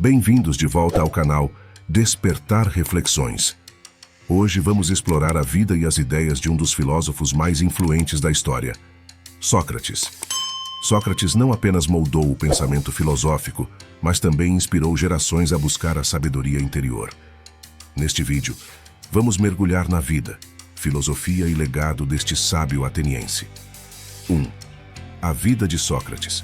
Bem-vindos de volta ao canal Despertar Reflexões. Hoje vamos explorar a vida e as ideias de um dos filósofos mais influentes da história, Sócrates. Sócrates não apenas moldou o pensamento filosófico, mas também inspirou gerações a buscar a sabedoria interior. Neste vídeo, vamos mergulhar na vida, filosofia e legado deste sábio ateniense. 1. A vida de Sócrates.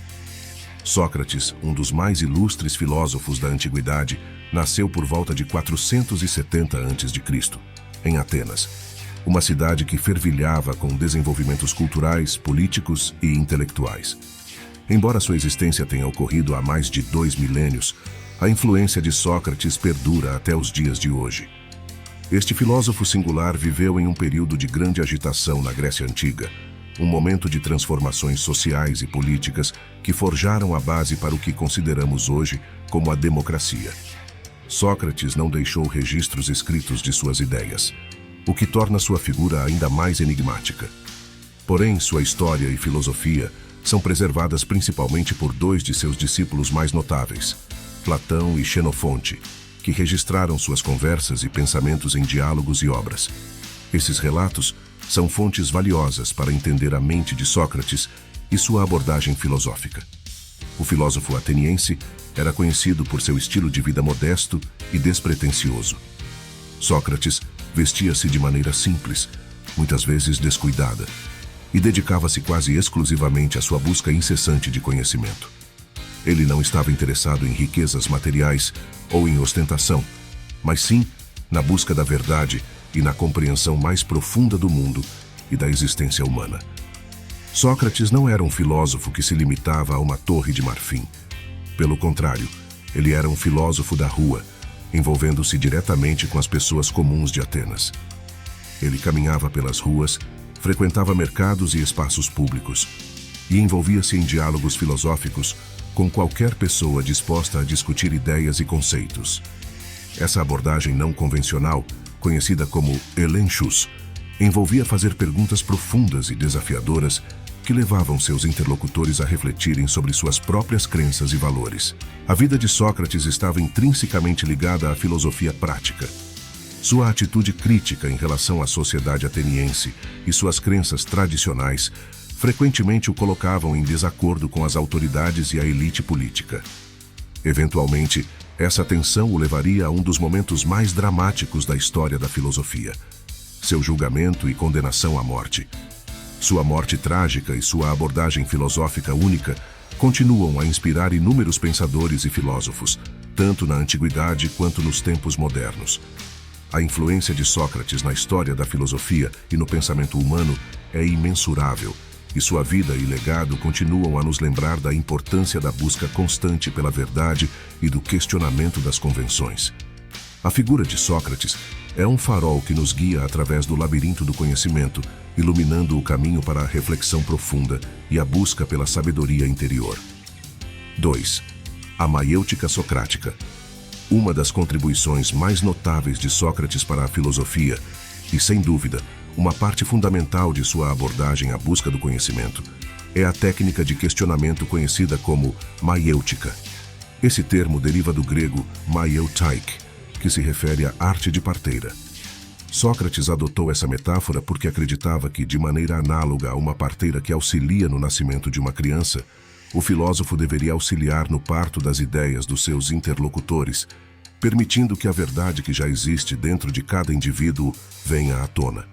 Sócrates, um dos mais ilustres filósofos da antiguidade, nasceu por volta de 470 a.C., em Atenas, uma cidade que fervilhava com desenvolvimentos culturais, políticos e intelectuais. Embora sua existência tenha ocorrido há mais de 2 milênios, a influência de Sócrates perdura até os dias de hoje. Este filósofo singular viveu em um período de grande agitação na Grécia Antiga, um momento de transformações sociais e políticas que forjaram a base para o que consideramos hoje como a democracia. Sócrates não deixou registros escritos de suas ideias, o que torna sua figura ainda mais enigmática. Porém, sua história e filosofia são preservadas principalmente por 2 de seus discípulos mais notáveis, Platão e Xenofonte, que registraram suas conversas e pensamentos em diálogos e obras. Esses relatos são fontes valiosas para entender a mente de Sócrates e sua abordagem filosófica. O filósofo ateniense era conhecido por seu estilo de vida modesto e despretensioso. Sócrates vestia-se de maneira simples, muitas vezes descuidada, e dedicava-se quase exclusivamente à sua busca incessante de conhecimento. Ele não estava interessado em riquezas materiais ou em ostentação, mas sim na busca da verdade e na compreensão mais profunda do mundo e da existência humana. Sócrates não era um filósofo que se limitava a uma torre de marfim. Pelo contrário, ele era um filósofo da rua, envolvendo-se diretamente com as pessoas comuns de Atenas. Ele caminhava pelas ruas, frequentava mercados e espaços públicos, e envolvia-se em diálogos filosóficos com qualquer pessoa disposta a discutir ideias e conceitos. Essa abordagem não convencional, conhecida como elenchus, envolvia fazer perguntas profundas e desafiadoras que levavam seus interlocutores a refletirem sobre suas próprias crenças e valores. A vida de Sócrates estava intrinsecamente ligada à filosofia prática. Sua atitude crítica em relação à sociedade ateniense e suas crenças tradicionais frequentemente o colocavam em desacordo com as autoridades e a elite política. Eventualmente, essa tensão o levaria a um dos momentos mais dramáticos da história da filosofia: seu julgamento e condenação à morte. Sua morte trágica e sua abordagem filosófica única continuam a inspirar inúmeros pensadores e filósofos, tanto na antiguidade quanto nos tempos modernos. A influência de Sócrates na história da filosofia e no pensamento humano é imensurável, e sua vida e legado continuam a nos lembrar da importância da busca constante pela verdade e do questionamento das convenções. A figura de Sócrates é um farol que nos guia através do labirinto do conhecimento, iluminando o caminho para a reflexão profunda e a busca pela sabedoria interior. 2. A maiêutica socrática. Uma das contribuições mais notáveis de Sócrates para a filosofia, e sem dúvida, uma parte fundamental de sua abordagem à busca do conhecimento, é a técnica de questionamento conhecida como maiêutica. Esse termo deriva do grego maieutaik, que se refere à arte de parteira. Sócrates adotou essa metáfora porque acreditava que, de maneira análoga a uma parteira que auxilia no nascimento de uma criança, o filósofo deveria auxiliar no parto das ideias dos seus interlocutores, permitindo que a verdade que já existe dentro de cada indivíduo venha à tona.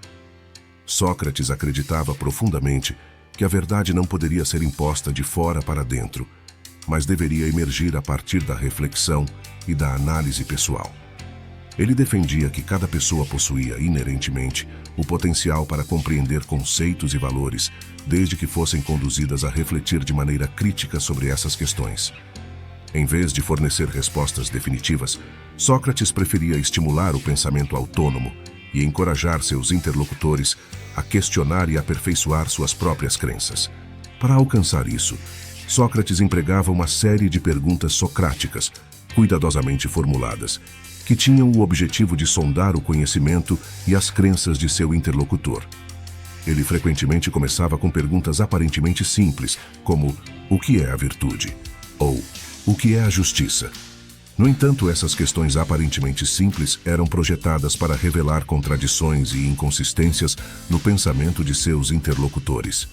Sócrates acreditava profundamente que a verdade não poderia ser imposta de fora para dentro, mas deveria emergir a partir da reflexão e da análise pessoal. Ele defendia que cada pessoa possuía, inerentemente, o potencial para compreender conceitos e valores, desde que fossem conduzidas a refletir de maneira crítica sobre essas questões. Em vez de fornecer respostas definitivas, Sócrates preferia estimular o pensamento autônomo e encorajar seus interlocutores a questionar e aperfeiçoar suas próprias crenças. Para alcançar isso, Sócrates empregava uma série de perguntas socráticas, cuidadosamente formuladas, que tinham o objetivo de sondar o conhecimento e as crenças de seu interlocutor. Ele frequentemente começava com perguntas aparentemente simples, como: o que é a virtude? Ou o que é a justiça? No entanto, essas questões aparentemente simples eram projetadas para revelar contradições e inconsistências no pensamento de seus interlocutores.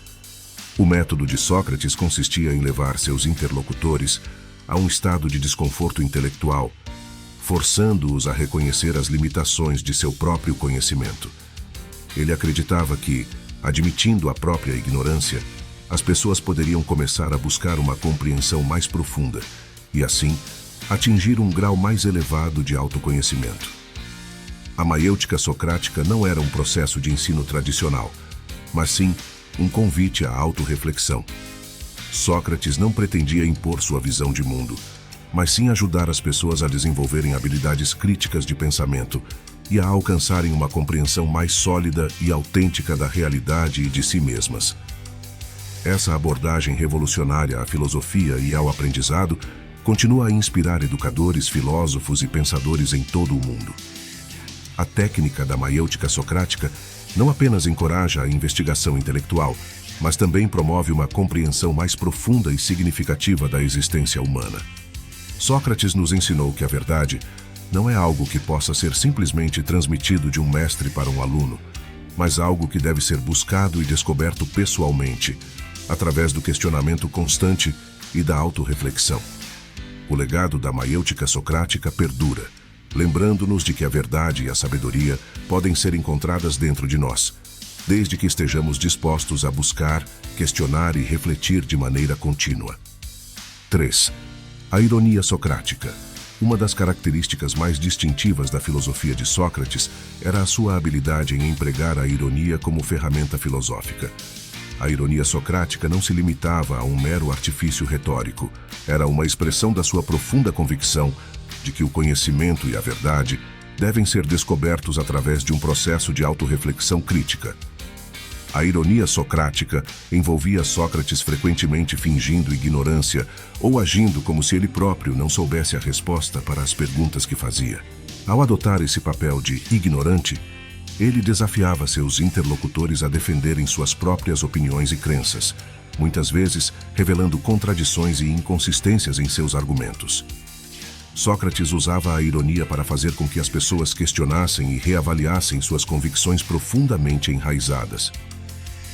O método de Sócrates consistia em levar seus interlocutores a um estado de desconforto intelectual, forçando-os a reconhecer as limitações de seu próprio conhecimento. Ele acreditava que, admitindo a própria ignorância, as pessoas poderiam começar a buscar uma compreensão mais profunda e, assim, atingir um grau mais elevado de autoconhecimento. A maiêutica socrática não era um processo de ensino tradicional, mas sim um convite à autorreflexão. Sócrates não pretendia impor sua visão de mundo, mas sim ajudar as pessoas a desenvolverem habilidades críticas de pensamento e a alcançarem uma compreensão mais sólida e autêntica da realidade e de si mesmas. Essa abordagem revolucionária à filosofia e ao aprendizado continua a inspirar educadores, filósofos e pensadores em todo o mundo. A técnica da maiêutica socrática não apenas encoraja a investigação intelectual, mas também promove uma compreensão mais profunda e significativa da existência humana. Sócrates nos ensinou que a verdade não é algo que possa ser simplesmente transmitido de um mestre para um aluno, mas algo que deve ser buscado e descoberto pessoalmente, através do questionamento constante e da autorreflexão. O legado da maiêutica socrática perdura, lembrando-nos de que a verdade e a sabedoria podem ser encontradas dentro de nós, desde que estejamos dispostos a buscar, questionar e refletir de maneira contínua. 3. A ironia socrática. Uma das características mais distintivas da filosofia de Sócrates era a sua habilidade em empregar a ironia como ferramenta filosófica. A ironia socrática não se limitava a um mero artifício retórico, era uma expressão da sua profunda convicção de que o conhecimento e a verdade devem ser descobertos através de um processo de autorreflexão crítica. A ironia socrática envolvia Sócrates frequentemente fingindo ignorância ou agindo como se ele próprio não soubesse a resposta para as perguntas que fazia. Ao adotar esse papel de ignorante, ele desafiava seus interlocutores a defenderem suas próprias opiniões e crenças, muitas vezes revelando contradições e inconsistências em seus argumentos. Sócrates usava a ironia para fazer com que as pessoas questionassem e reavaliassem suas convicções profundamente enraizadas.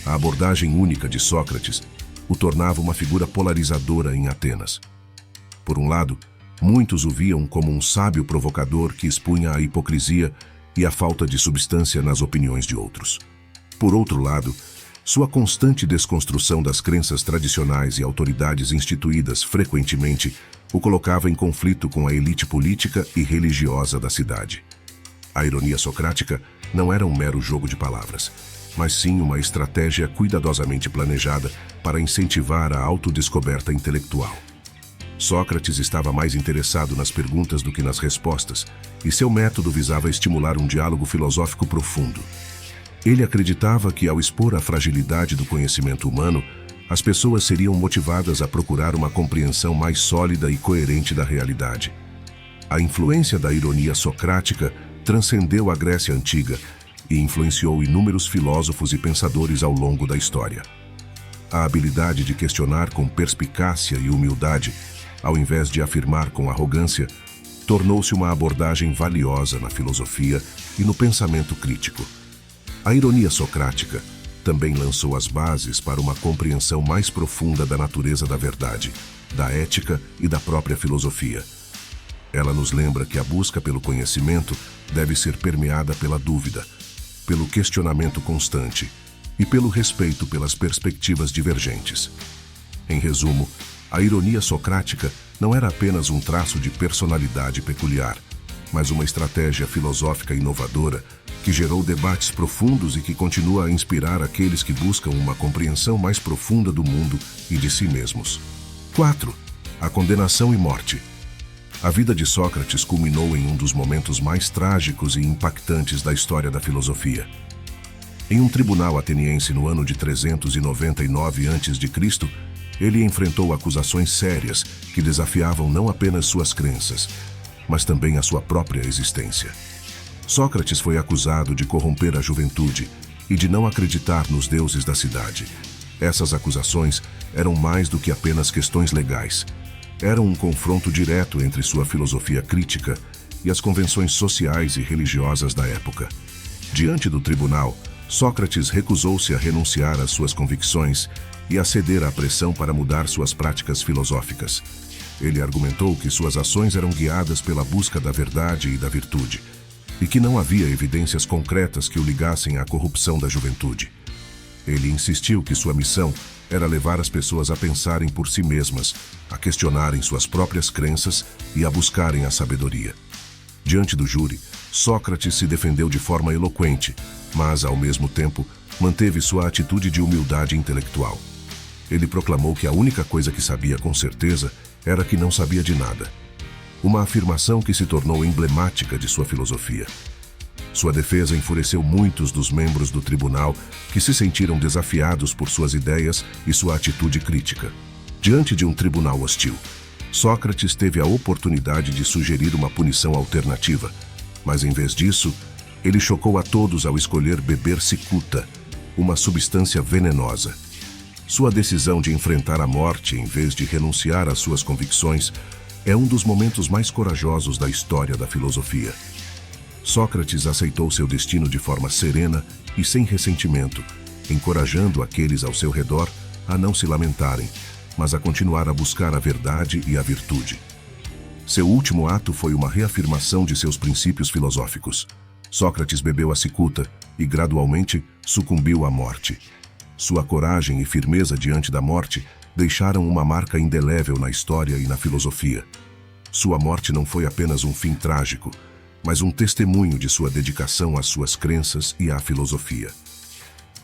A abordagem única de Sócrates o tornava uma figura polarizadora em Atenas. Por um lado, muitos o viam como um sábio provocador que expunha a hipocrisia e a falta de substância nas opiniões de outros. Por outro lado, sua constante desconstrução das crenças tradicionais e autoridades instituídas frequentemente o colocava em conflito com a elite política e religiosa da cidade. A ironia socrática não era um mero jogo de palavras, mas sim uma estratégia cuidadosamente planejada para incentivar a autodescoberta intelectual. Sócrates estava mais interessado nas perguntas do que nas respostas, e seu método visava estimular um diálogo filosófico profundo. Ele acreditava que, ao expor a fragilidade do conhecimento humano, as pessoas seriam motivadas a procurar uma compreensão mais sólida e coerente da realidade. A influência da ironia socrática transcendeu a Grécia Antiga e influenciou inúmeros filósofos e pensadores ao longo da história. A habilidade de questionar com perspicácia e humildade, ao invés de afirmar com arrogância, tornou-se uma abordagem valiosa na filosofia e no pensamento crítico. A ironia socrática também lançou as bases para uma compreensão mais profunda da natureza da verdade, da ética e da própria filosofia. Ela nos lembra que a busca pelo conhecimento deve ser permeada pela dúvida, pelo questionamento constante e pelo respeito pelas perspectivas divergentes. Em resumo, a ironia socrática não era apenas um traço de personalidade peculiar, mas uma estratégia filosófica inovadora que gerou debates profundos e que continua a inspirar aqueles que buscam uma compreensão mais profunda do mundo e de si mesmos. 4. A condenação e morte. A vida de Sócrates culminou em um dos momentos mais trágicos e impactantes da história da filosofia. Em um tribunal ateniense no ano de 399 a.C., ele enfrentou acusações sérias que desafiavam não apenas suas crenças, mas também a sua própria existência. Sócrates foi acusado de corromper a juventude e de não acreditar nos deuses da cidade. Essas acusações eram mais do que apenas questões legais. eram um confronto direto entre sua filosofia crítica e as convenções sociais e religiosas da época. Diante do tribunal, Sócrates recusou-se a renunciar às suas convicções e a ceder à pressão para mudar suas práticas filosóficas. Ele argumentou que suas ações eram guiadas pela busca da verdade e da virtude, e que não havia evidências concretas que o ligassem à corrupção da juventude. Ele insistiu que sua missão era levar as pessoas a pensarem por si mesmas, a questionarem suas próprias crenças e a buscarem a sabedoria. Diante do júri, Sócrates se defendeu de forma eloquente, mas, ao mesmo tempo, manteve sua atitude de humildade intelectual. Ele proclamou que a única coisa que sabia com certeza era que não sabia de nada. Uma afirmação que se tornou emblemática de sua filosofia. Sua defesa enfureceu muitos dos membros do tribunal que se sentiram desafiados por suas ideias e sua atitude crítica. Diante de um tribunal hostil, Sócrates teve a oportunidade de sugerir uma punição alternativa, mas em vez disso, ele chocou a todos ao escolher beber cicuta, uma substância venenosa. Sua decisão de enfrentar a morte em vez de renunciar às suas convicções é um dos momentos mais corajosos da história da filosofia. Sócrates aceitou seu destino de forma serena e sem ressentimento, encorajando aqueles ao seu redor a não se lamentarem, mas a continuar a buscar a verdade e a virtude. Seu último ato foi uma reafirmação de seus princípios filosóficos. Sócrates bebeu a cicuta e, gradualmente, sucumbiu à morte. Sua coragem e firmeza diante da morte deixaram uma marca indelével na história e na filosofia. Sua morte não foi apenas um fim trágico, mas um testemunho de sua dedicação às suas crenças e à filosofia.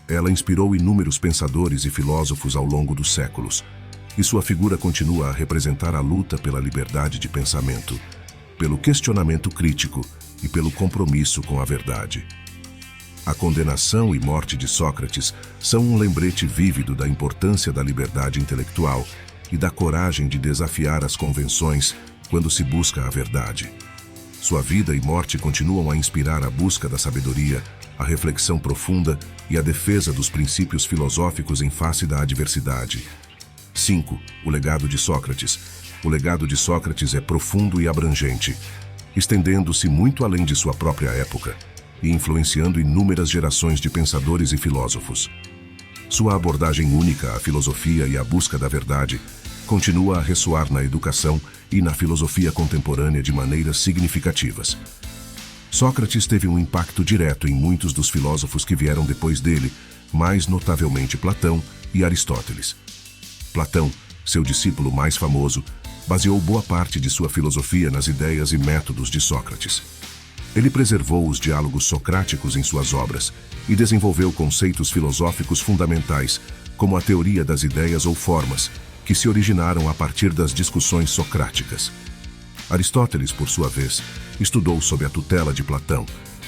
Ela inspirou inúmeros pensadores e filósofos ao longo dos séculos, e sua figura continua a representar a luta pela liberdade de pensamento, pelo questionamento crítico e pelo compromisso com a verdade. A condenação e morte de Sócrates são um lembrete vívido da importância da liberdade intelectual e da coragem de desafiar as convenções quando se busca a verdade. Sua vida e morte continuam a inspirar a busca da sabedoria, a reflexão profunda e a defesa dos princípios filosóficos em face da adversidade. 5. O legado de Sócrates. O legado de Sócrates é profundo e abrangente, estendendo-se muito além de sua própria época e influenciando inúmeras gerações de pensadores e filósofos. Sua abordagem única à filosofia e à busca da verdade continua a ressoar na educação e na filosofia contemporânea de maneiras significativas. Sócrates teve um impacto direto em muitos dos filósofos que vieram depois dele, mais notavelmente Platão e Aristóteles. Platão, seu discípulo mais famoso, baseou boa parte de sua filosofia nas ideias e métodos de Sócrates. Ele preservou os diálogos socráticos em suas obras e desenvolveu conceitos filosóficos fundamentais, como a teoria das ideias ou formas, que se originaram a partir das discussões socráticas. Aristóteles, por sua vez, estudou sob a tutela de Platão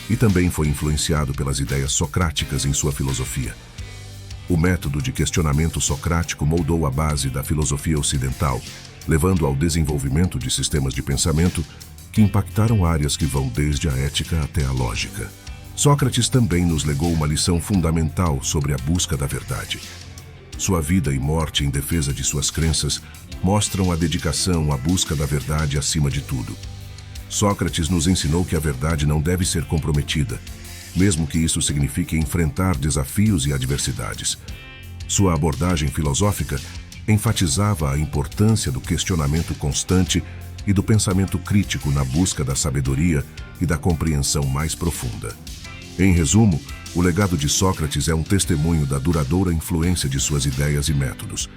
e também foi influenciado pelas ideias socráticas em sua filosofia. O método de questionamento socrático moldou a base da filosofia ocidental, levando ao desenvolvimento de sistemas de pensamento que impactaram áreas que vão desde a ética até a lógica. Sócrates também nos legou uma lição fundamental sobre a busca da verdade. Sua vida e morte em defesa de suas crenças mostram a dedicação à busca da verdade acima de tudo. Sócrates nos ensinou que a verdade não deve ser comprometida, mesmo que isso signifique enfrentar desafios e adversidades. Sua abordagem filosófica enfatizava a importância do questionamento constante e do pensamento crítico na busca da sabedoria e da compreensão mais profunda. Em resumo, o legado de Sócrates é um testemunho da duradoura influência de suas ideias e métodos.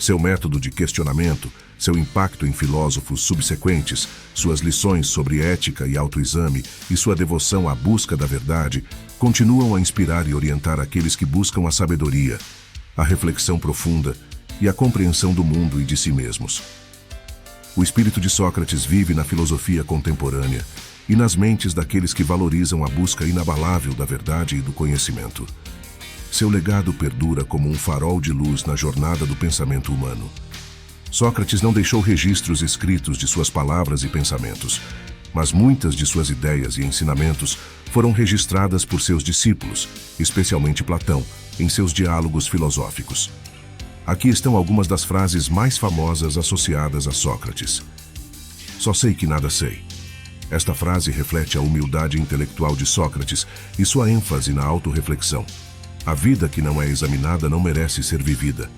Seu método de questionamento, seu impacto em filósofos subsequentes, suas lições sobre ética e autoexame e sua devoção à busca da verdade continuam a inspirar e orientar aqueles que buscam a sabedoria, a reflexão profunda e a compreensão do mundo e de si mesmos. O espírito de Sócrates vive na filosofia contemporânea e nas mentes daqueles que valorizam a busca inabalável da verdade e do conhecimento. Seu legado perdura como um farol de luz na jornada do pensamento humano. Sócrates não deixou registros escritos de suas palavras e pensamentos, mas muitas de suas ideias e ensinamentos foram registradas por seus discípulos, especialmente Platão, em seus diálogos filosóficos. Aqui estão algumas das frases mais famosas associadas a Sócrates. Só sei que nada sei. Esta frase reflete a humildade intelectual de Sócrates e sua ênfase na autorreflexão. A vida que não é examinada não merece ser vivida.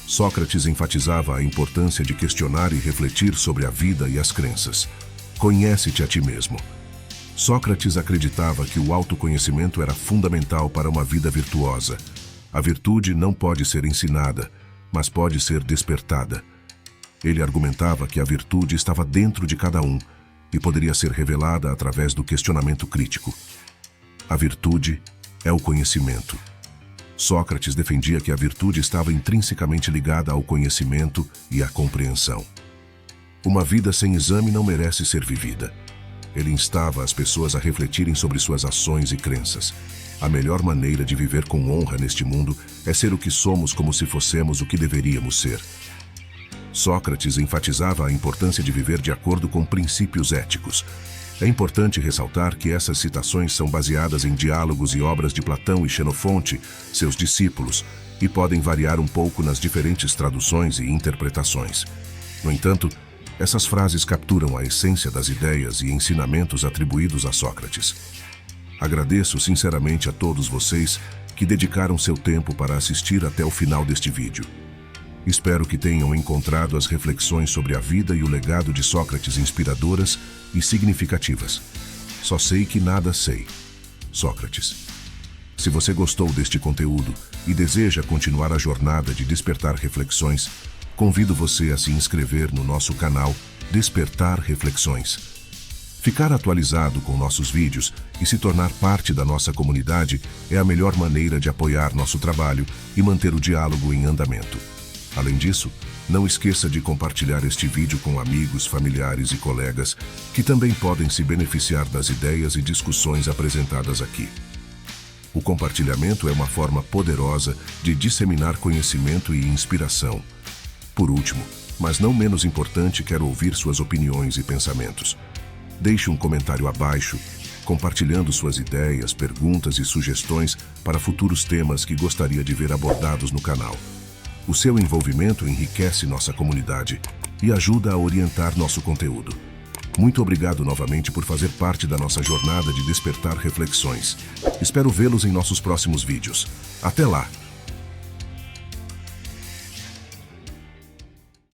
Sócrates enfatizava a importância de questionar e refletir sobre a vida e as crenças. Conhece-te a ti mesmo. Sócrates acreditava que o autoconhecimento era fundamental para uma vida virtuosa. A virtude não pode ser ensinada, mas pode ser despertada. Ele argumentava que a virtude estava dentro de cada um e poderia ser revelada através do questionamento crítico. A virtude é o conhecimento. Sócrates defendia que a virtude estava intrinsecamente ligada ao conhecimento e à compreensão. Uma vida sem exame não merece ser vivida. Ele instava as pessoas a refletirem sobre suas ações e crenças. A melhor maneira de viver com honra neste mundo é ser o que somos como se fossemos o que deveríamos ser. Sócrates enfatizava a importância de viver de acordo com princípios éticos. É importante ressaltar que essas citações são baseadas em diálogos e obras de Platão e Xenofonte, seus discípulos, e podem variar um pouco nas diferentes traduções e interpretações. No entanto, essas frases capturam a essência das ideias e ensinamentos atribuídos a Sócrates. Agradeço sinceramente a todos vocês que dedicaram seu tempo para assistir até o final deste vídeo. Espero que tenham encontrado as reflexões sobre a vida e o legado de Sócrates inspiradoras e significativas. Só sei que nada sei. Sócrates. Se você gostou deste conteúdo e deseja continuar a jornada de despertar reflexões, convido você a se inscrever no nosso canal Despertar Reflexões. Ficar atualizado com nossos vídeos e se tornar parte da nossa comunidade é a melhor maneira de apoiar nosso trabalho e manter o diálogo em andamento. Além disso, não esqueça de compartilhar este vídeo com amigos, familiares e colegas que também podem se beneficiar das ideias e discussões apresentadas aqui. O compartilhamento é uma forma poderosa de disseminar conhecimento e inspiração. Por último, mas não menos importante, quero ouvir suas opiniões e pensamentos. Deixe um comentário abaixo, compartilhando suas ideias, perguntas e sugestões para futuros temas que gostaria de ver abordados no canal. O seu envolvimento enriquece nossa comunidade e ajuda a orientar nosso conteúdo. Muito obrigado novamente por fazer parte da nossa jornada de despertar reflexões. Espero vê-los em nossos próximos vídeos. Até lá!